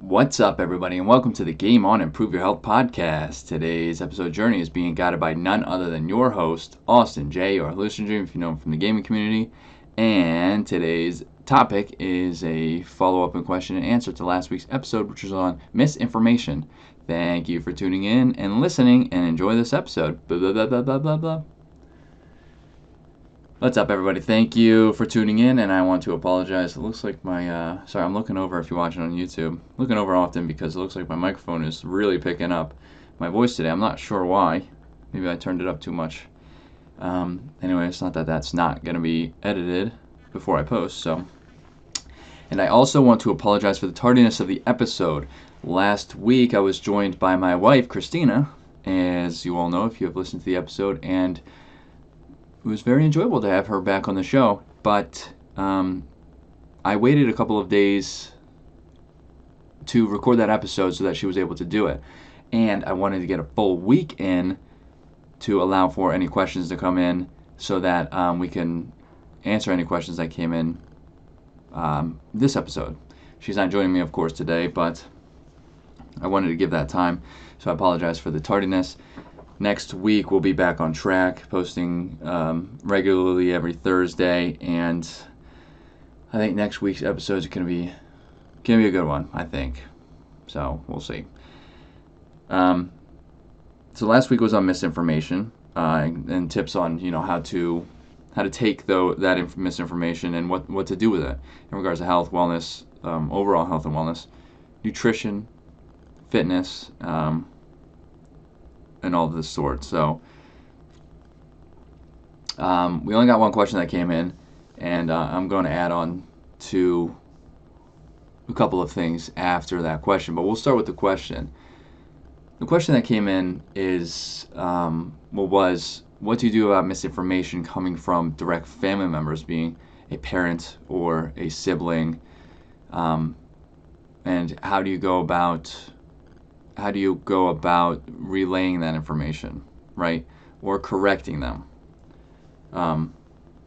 What's up, everybody, and welcome to the Game On Improve Your Health podcast. Today's episode journey is being guided by none other than your host, Austin J, or hallucinodream if you know him from the gaming community. And today's topic is a follow-up and question and answer to last week's episode, which was on misinformation. Thank you for tuning in and listening, and enjoy this episode. Blah, blah, blah, blah, blah, blah, blah. What's up, everybody? Thank you for tuning in, and I want to apologize. It looks like my, sorry, I'm looking over if you're watching on YouTube. Looking over often because it looks like my microphone is really picking up my voice today. I'm not sure why. Maybe I turned it up too much. Anyway, it's not that that's not going to be edited before I post, so. And I also want to apologize for the tardiness of the episode. Last week, I was joined by my wife, Christina, as you all know if you have listened to the episode, and it was very enjoyable to have her back on the show, but I waited a couple of days to record that episode so that she was able to do it. And I wanted to get a full week in to allow for any questions to come in so that we can answer any questions that came in this episode. She's not joining me, of course, today, but I wanted to give that time, so I apologize for the tardiness. Next week, we'll be back on track, posting regularly every Thursday, and I think next week's episode is going to be a good one, I think. So, we'll see. So last week was on misinformation and tips on, how to take that misinformation and what to do with it in regards to health, wellness, overall health and wellness, nutrition, fitness, and all of this sort. So we only got one question that came in, and I'm going to add on to a couple of things after that question, but we'll start with the question. The question that came in is, was, what do you do about misinformation coming from direct family members, being a parent or a sibling, and how do you go about relaying that information, right, or correcting them?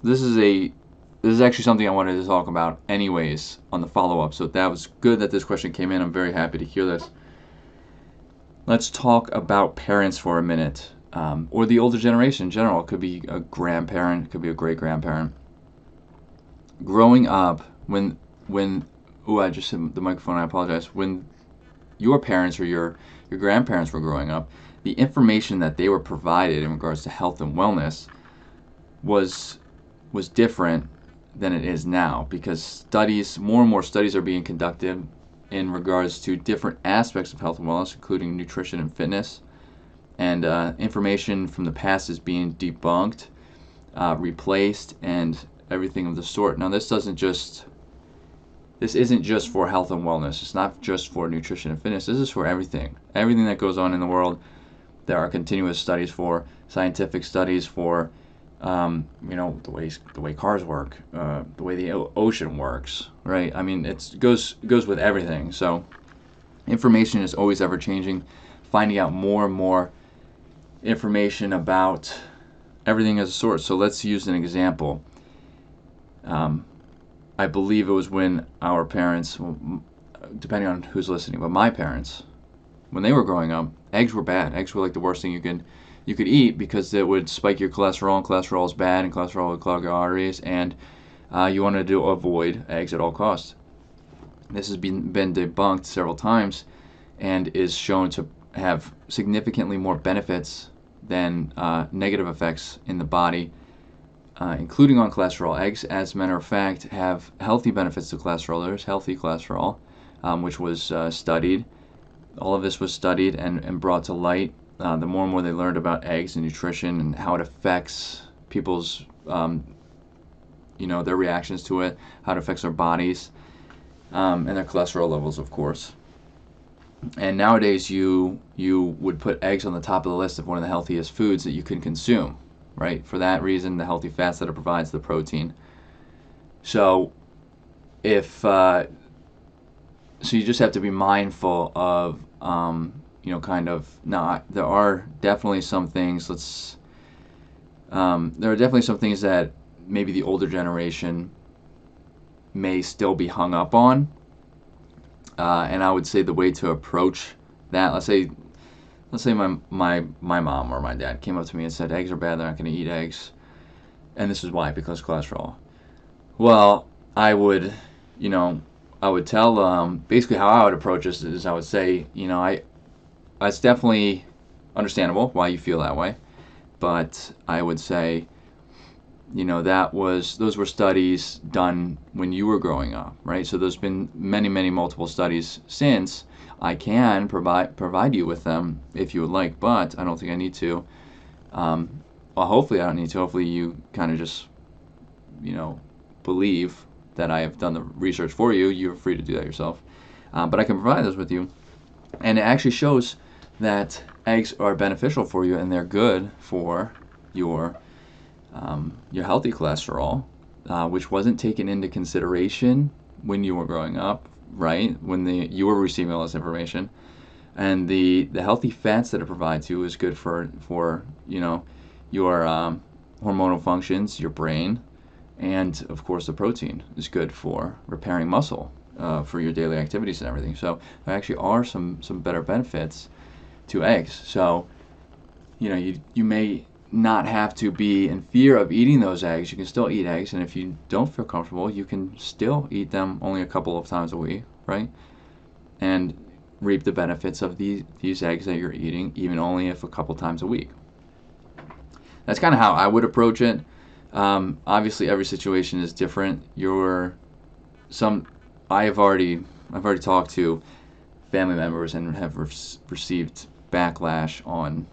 This is actually something I wanted to talk about anyways on the follow-up, so that was good that this question came in. I'm very happy to hear this. Let's talk about parents for a minute, or the older generation in general. It could be a grandparent, it could be a great-grandparent. Growing up, I just hit the microphone, I apologize. When your parents or your grandparents were growing up, the information that they were provided in regards to health and wellness was different than it is now, because more and more studies are being conducted in regards to different aspects of health and wellness, including nutrition and fitness, and information from the past is being debunked, replaced, and everything of the sort. Now, this isn't just for health and wellness. It's not just for nutrition and fitness. This is for everything that goes on in the world. There are continuous studies for, scientific studies for, the way cars work, the way the ocean works, right? I mean, it goes with everything. So information is always ever changing, finding out more and more information about everything as a source. So let's use an example. I believe it was when our parents, depending on who's listening, but my parents, when they were growing up, eggs were bad. Eggs were like the worst thing you could eat, because it would spike your cholesterol, and cholesterol is bad, and cholesterol would clog your arteries, and you wanted to avoid eggs at all costs. This has been debunked several times and is shown to have significantly more benefits than negative effects in the body, including on cholesterol. Eggs, as a matter of fact, have healthy benefits to cholesterol. There's healthy cholesterol, which was studied. All of this was studied and brought to light. The more and more they learned about eggs and nutrition and how it affects people's, their reactions to it, how it affects their bodies, and their cholesterol levels, of course. And nowadays, you would put eggs on the top of the list of one of the healthiest foods that you can consume. Right? For that reason, the healthy fats that it provides, the protein. So, so you just have to be mindful of, now there are definitely some things. There are definitely some things that maybe the older generation may still be hung up on. And I would say the way to approach that, let's say my mom or my dad came up to me and said eggs are bad, they're not going to eat eggs, and this is why, because cholesterol. Well, I would, you know, I would tell basically how I would approach this is I would say, it's definitely understandable why you feel that way, but I would say, those were studies done when you were growing up, right? So there's been many multiple studies since. I can provide you with them if you would like, but I don't think I need to. Well, hopefully I don't need to. Hopefully you kind of just, believe that I have done the research for you. You're free to do that yourself. But I can provide those with you. And it actually shows that eggs are beneficial for you and they're good for your healthy cholesterol, which wasn't taken into consideration when you were growing up, right? When you were receiving all this information. And the healthy fats that it provides you is good for your hormonal functions, your brain, and of course the protein is good for repairing muscle for your daily activities and everything. So there actually are some better benefits to eggs. So you may not have to be in fear of eating those eggs. You can still eat eggs, and if you don't feel comfortable, you can still eat them only a couple of times a week, right? And reap the benefits of these eggs that you're eating, even only if a couple times a week. That's kind of how I would approach it. Obviously, every situation is different. I've already talked to family members and have received backlash on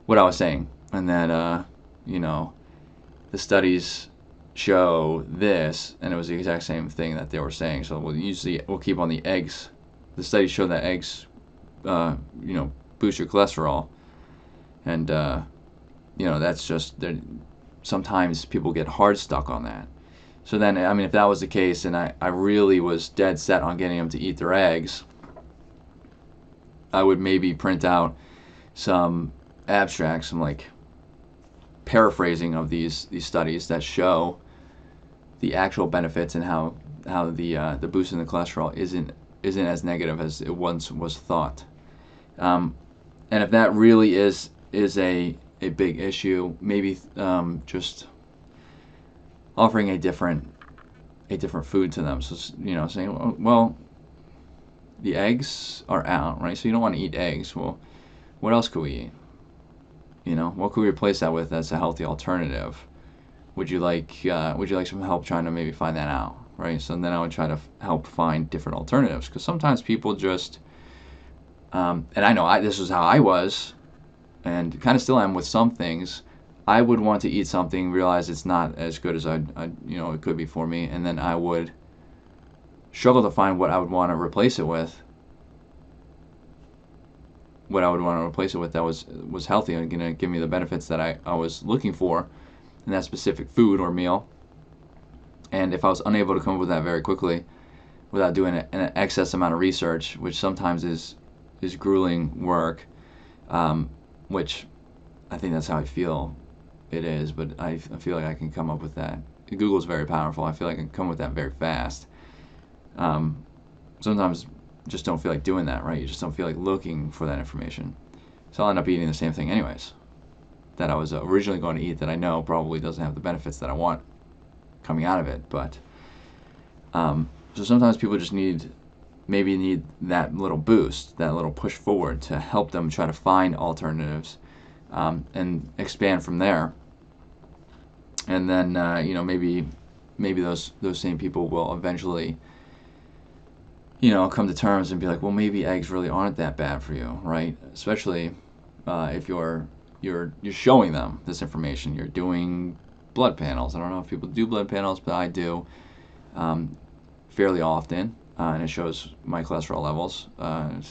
what I was saying, and that the studies show this, and it was the exact same thing that they were saying. So we'll keep on the eggs. The studies show that eggs, boost your cholesterol, and that's just sometimes people get hard stuck on that. So then, I mean, if that was the case, and I really was dead set on getting them to eat their eggs, I would maybe print out some abstracts, some like paraphrasing of these studies that show the actual benefits and how the boost in the cholesterol isn't as negative as it once was thought. And if that really is a big issue, maybe just offering a different food to them. So saying, well, the eggs are out, right? So you don't want to eat eggs. Well, what else could we eat? What could we replace that with as a healthy alternative? Would you like some help trying to maybe find that out, right? So then I would try to help find different alternatives, because sometimes people just and I know this is how I was, and kind of still am with some things. I would want to eat something, realize it's not as good as it could be for me, and then I would struggle to find what I would want to replace it with. What I would want to replace it with that was healthy and going to give me the benefits that I was looking for in that specific food or meal. And if I was unable to come up with that very quickly, without doing an excess amount of research, which sometimes is grueling work, which I think that's how I feel it is, but I feel like I can come up with that. Google's very powerful. I feel like I can come up with that very fast. Sometimes just don't feel like doing that, right? You just don't feel like looking for that information. So I'll end up eating the same thing anyways that I was originally going to eat, that I know probably doesn't have the benefits that I want coming out of it. But so sometimes people just need that little boost, that little push forward to help them try to find alternatives and expand from there. And then maybe those same people will eventually come to terms and be like, well, maybe eggs really aren't that bad for you, right? Especially if you're showing them this information. You're doing blood panels. I don't know if people do blood panels, but I do fairly often, and it shows my cholesterol levels.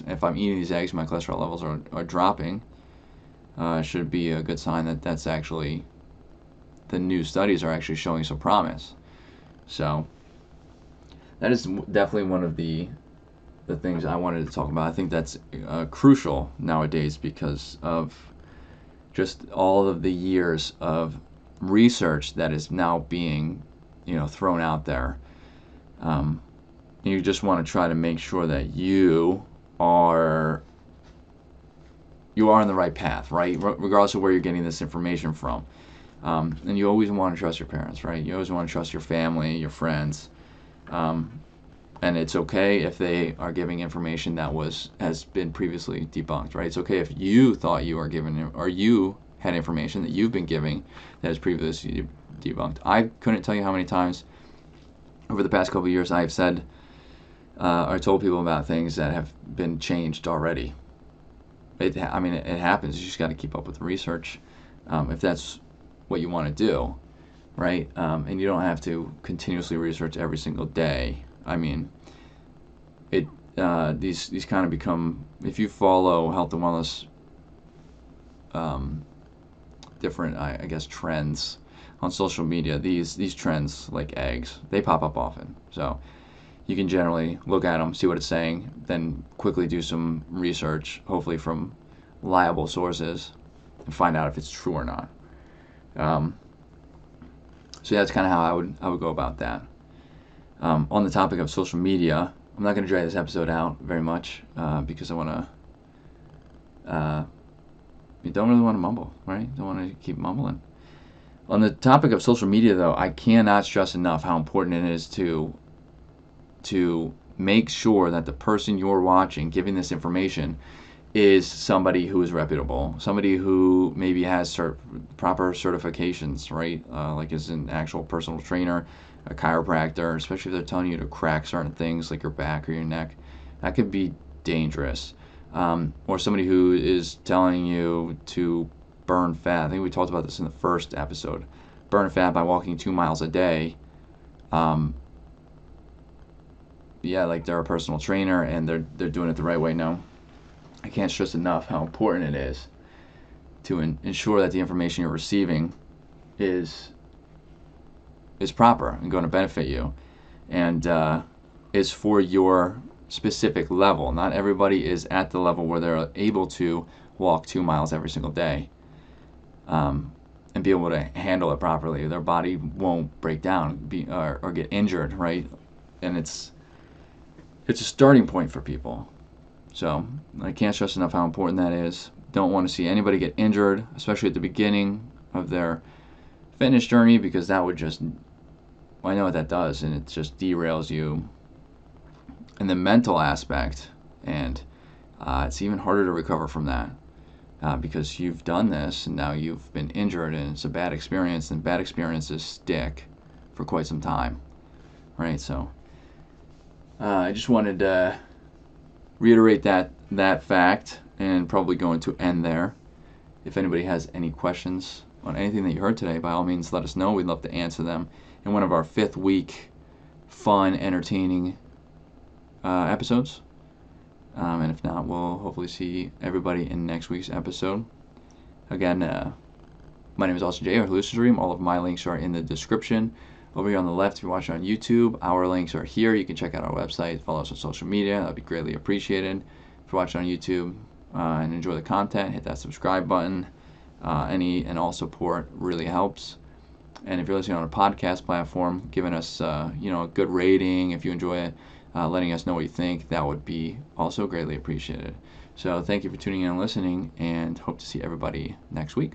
If I'm eating these eggs, my cholesterol levels are dropping. Should be a good sign that that's actually, the new studies are actually showing some promise. So that is definitely one of the things I wanted to talk about. I think that's crucial nowadays because of just all of the years of research that is now being thrown out there. And you just want to try to make sure that you are on the right path, right? Regardless of where you're getting this information from. And you always want to trust your parents, right? You always want to trust your family, your friends. And it's okay if they are giving information that has been previously debunked, right? It's okay if you thought you are given, or you had information that you've been giving that is previously debunked. I couldn't tell you how many times over the past couple of years I have said or told people about things that have been changed already. It happens. You just got to keep up with the research if that's what you want to do, right? And you don't have to continuously research every single day. I mean, these kind of become, if you follow health and wellness, different I guess trends on social media, these trends like eggs, they pop up often. So you can generally look at them, see what it's saying, then quickly do some research, hopefully from reliable sources, and find out if it's true or not. So yeah, that's kind of how I would go about that. On the topic of social media, I'm not going to drag this episode out very much because I want to. You don't really want to mumble, right? Don't want to keep mumbling. On the topic of social media, though, I cannot stress enough how important it is to make sure that the person you're watching, giving this information, is somebody who is reputable, somebody who maybe has proper certifications, right? Like is an actual personal trainer, a chiropractor, especially if they're telling you to crack certain things like your back or your neck. That could be dangerous. Or somebody who is telling you to burn fat. I think we talked about this in the first episode. Burn fat by walking 2 miles a day. Yeah, like they're a personal trainer and they're doing it the right way. No, I can't stress enough how important it is to ensure that the information you're receiving is proper and going to benefit you, and is for your specific level. Not everybody is at the level where they're able to walk 2 miles every single day and be able to handle it properly. Their body won't break down, or get injured, right? And it's a starting point for people. So I can't stress enough how important that is. Don't want to see anybody get injured, especially at the beginning of their fitness journey, because that would just, I know what that does, and it just derails you. And the mental aspect, and it's even harder to recover from that because you've done this and now you've been injured and it's a bad experience, and bad experiences stick for quite some time, right? So I just wanted to reiterate that fact, and probably going to end there. If anybody has any questions on anything that you heard today, by all means let us know. We'd love to answer them in one of our 5th week fun, entertaining episodes. And if not, we'll hopefully see everybody in next week's episode. Again, my name is Austin J, or hallucinodream. All of my links are in the description. Over here on the left, if you're watching on YouTube, our links are here. You can check out our website, follow us on social media. That would be greatly appreciated. If you're watching on YouTube and enjoy the content, hit that subscribe button. Any and all support really helps. And if you're listening on a podcast platform, giving us a good rating, if you enjoy it, letting us know what you think, that would be also greatly appreciated. So thank you for tuning in and listening, and hope to see everybody next week.